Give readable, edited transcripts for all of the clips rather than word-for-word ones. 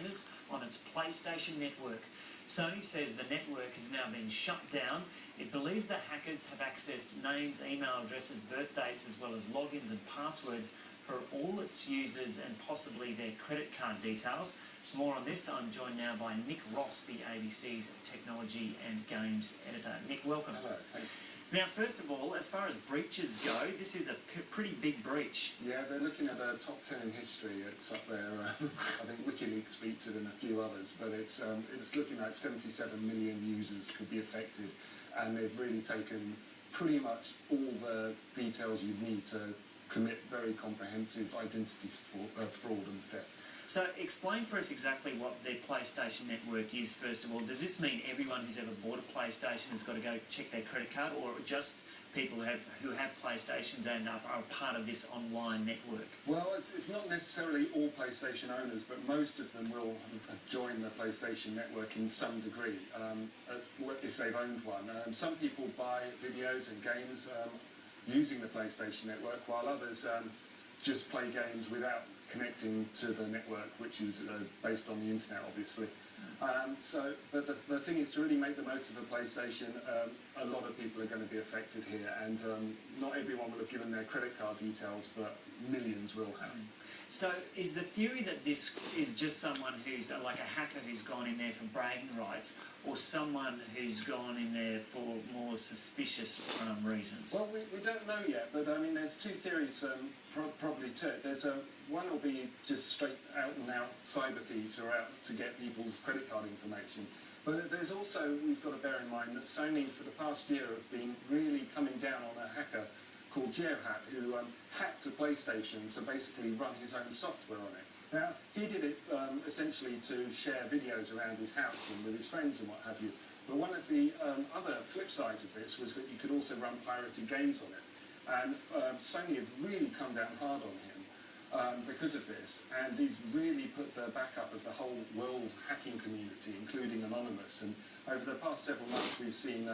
owners on its PlayStation Network. Sony says the network has now been shut down. It believes the hackers have accessed names, email addresses, birth dates, as well as logins and passwords for all its users and possibly their credit card details. For more on this, I'm joined now by Nick Ross, the ABC's technology and games editor. Nick, welcome. Hello, thanks. Now, first of all, as far as breaches go, this is a pretty big breach. Yeah, they're looking at a top 10 in history. It's up there. I think WikiLeaks beats it and a few others, but it's looking like 77 million users could be affected, and they've really taken pretty much all the details you need to commit very comprehensive identity fraud and theft. So explain for us exactly what the PlayStation Network is, first of all. Does this mean everyone who's ever bought a PlayStation has got to go check their credit card, or just people who have PlayStations and are part of this online network? Well, it's not necessarily all PlayStation owners, but most of them will have joined the PlayStation Network in some degree, if they've owned one. Some people buy videos and games using the PlayStation Network, while others just play games without connecting to the network, which is based on the internet, obviously. But the thing is, to really make the most of a PlayStation, a lot of people are going to be affected here, and not everyone will have given their credit card details, but millions will have. So is the theory that this is just someone who's like a hacker who's gone in there for bragging rights, or someone who's gone in there for more suspicious reasons? Well, we don't know yet, but I mean, there's two theories probably to it. There's one will be just straight out and out cyber thieves who are out to get people's credit card information. But there's also, we've got to bear in mind that Sony for the past year have been really coming down on a hacker called GeoHack, who hacked a PlayStation to basically run his own software on it. Now, he did it essentially to share videos around his house and with his friends and what have you. But one of the other flip sides of this was that you could also run pirated games on it. And Sony have really come down hard on him because of this, and he's really put the backup of the whole world hacking community, including Anonymous. And over the past several months, we've seen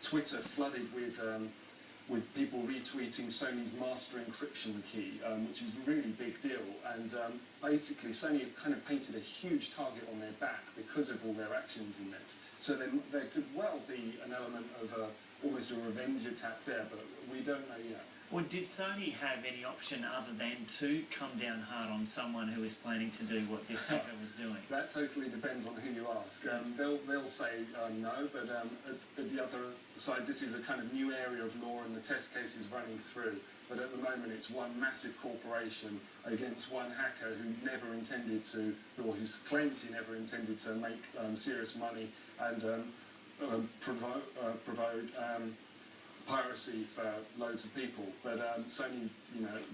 Twitter flooded with people retweeting Sony's master encryption key, which is a really big deal. And basically, Sony have kind of painted a huge target on their back because of all their actions in this. So there could well be an element of almost a revenge attack there, but we don't know yet. Or did Sony have any option other than to come down hard on someone who is planning to do what this hacker was doing? That totally depends on who you ask. They'll say no, but at the other side, this is a kind of new area of law and the test case is running through. But at the moment, it's one massive corporation against one hacker who never intended to, or who claims he never intended to make serious money and provoke piracy for loads of people. But Sony,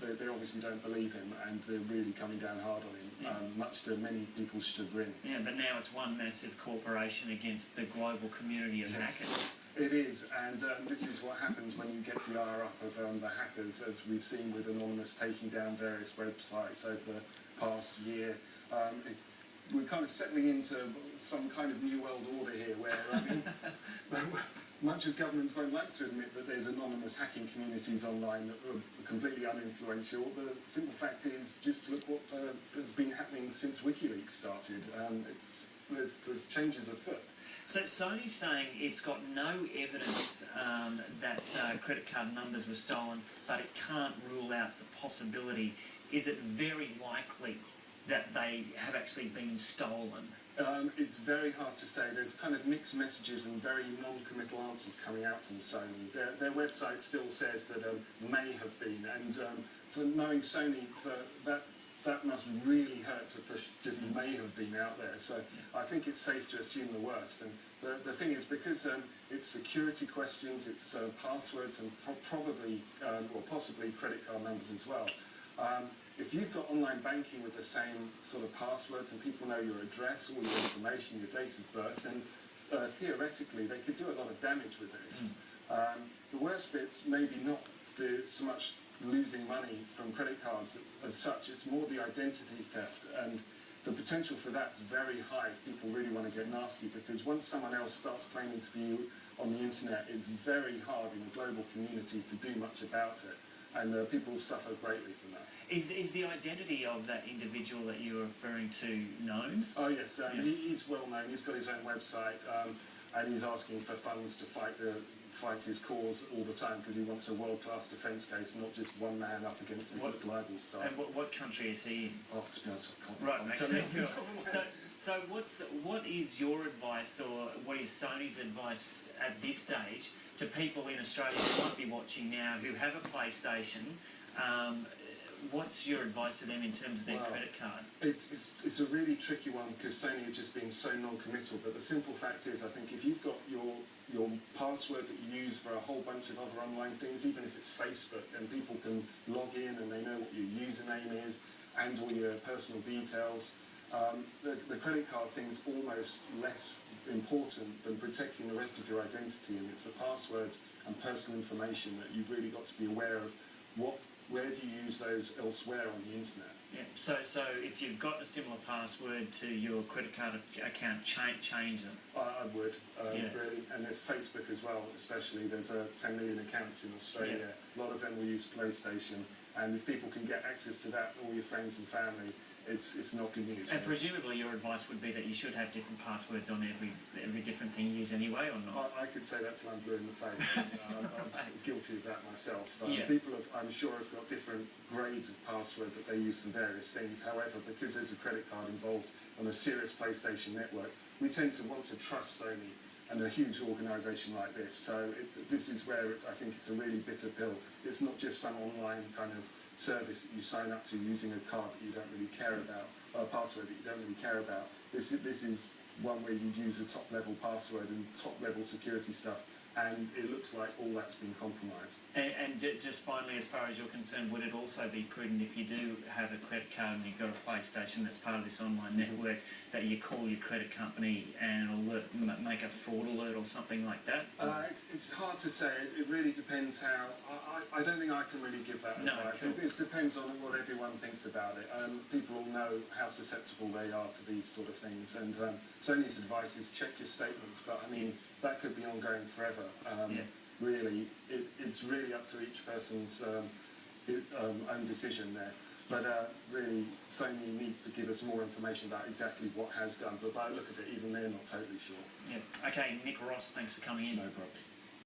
they obviously don't believe him, and they're really coming down hard on him, much to many people's chagrin. Yeah, but now it's one massive corporation against the global community of hackers. It is, and this is what happens when you get the ire up of the hackers, as we've seen with Anonymous taking down various websites over the past year. We're kind of settling into some kind of new world order here, where much as governments won't like to admit that there's anonymous hacking communities online that are completely uninfluential, the simple fact is, just look what has been happening since WikiLeaks started. There's changes afoot. So Sony's saying it's got no evidence that credit card numbers were stolen, but it can't rule out the possibility. Is it very likely that they have actually been stolen? It's very hard to say. There's kind of mixed messages and very non-committal answers coming out from Sony. Their website still says that may have been, and for knowing Sony, that must really hurt to push just may have been out there. So I think it's safe to assume the worst. And the thing is, because it's security questions, it's passwords, and probably or possibly credit card numbers as well. If you've got online banking with the same sort of passwords and people know your address, all your information, your date of birth, then theoretically they could do a lot of damage with this. The worst bit, maybe not so much losing money from credit cards as such, it's more the identity theft, and the potential for that's very high if people really want to get nasty, because once someone else starts claiming to be you on the internet, it's very hard in a global community to do much about it. And people suffer greatly from that. Is the identity of that individual that you're referring to known? Oh yes, he's well known. He's got his own website, and he's asking for funds to fight his cause all the time because he wants a world-class defence case, not just one man up against a global star. And what country is he in? Oh, to be honest, I can't. Right. Okay. So what is your advice, or what is Sony's advice at this stage to people in Australia who might be watching now who have a PlayStation? What's your advice to them in terms of their credit card? It's a really tricky one because Sony have just been so non-committal. But the simple fact is, I think if you've got your password that you use for a whole bunch of other online things, even if it's Facebook, and people can log in and they know what your username is and all your personal details, the credit card thing is almost less important than protecting the rest of your identity. And it's the passwords and personal information that you've really got to be aware of. Where do you use those elsewhere on the internet? Yeah. So if you've got a similar password to your credit card account, change them. I would, really. And if Facebook as well, especially, there's 10 million accounts in Australia. A lot of them will use PlayStation. And if people can get access to that, all your friends and family, it's not good news. And presumably your advice would be that you should have different passwords on every different thing you use anyway, or not? I could say that till I'm blue in the face. I'm guilty of that myself. People I'm sure have got different grades of password that they use for various things. However, because there's a credit card involved on a serious PlayStation network, we tend to want to trust Sony and a huge organisation like this. So this is where I think it's a really bitter pill. It's not just some online kind of service that you sign up to using a card that you don't really care about, or a password that you don't really care about. This is one where you use a top-level password and top-level security stuff, and it looks like all that's been compromised. And just finally, as far as you're concerned, would it also be prudent if you do have a credit card and you've got a PlayStation that's part of this online network, that you call your credit company and make a fraud alert or something like that? It's hard to say. It really depends how. I don't think I can really give that advice. Cool. It depends on what everyone thinks about it. People all know how susceptible they are to these sort of things, and Sony's advice is check your statements, but I mean, that could be ongoing forever. Really, it's really up to each person's own decision there. But really, Sony needs to give us more information about exactly what has done. But by the look of it, even they're not totally sure. Yeah. Okay, Nick Ross, thanks for coming in. No problem.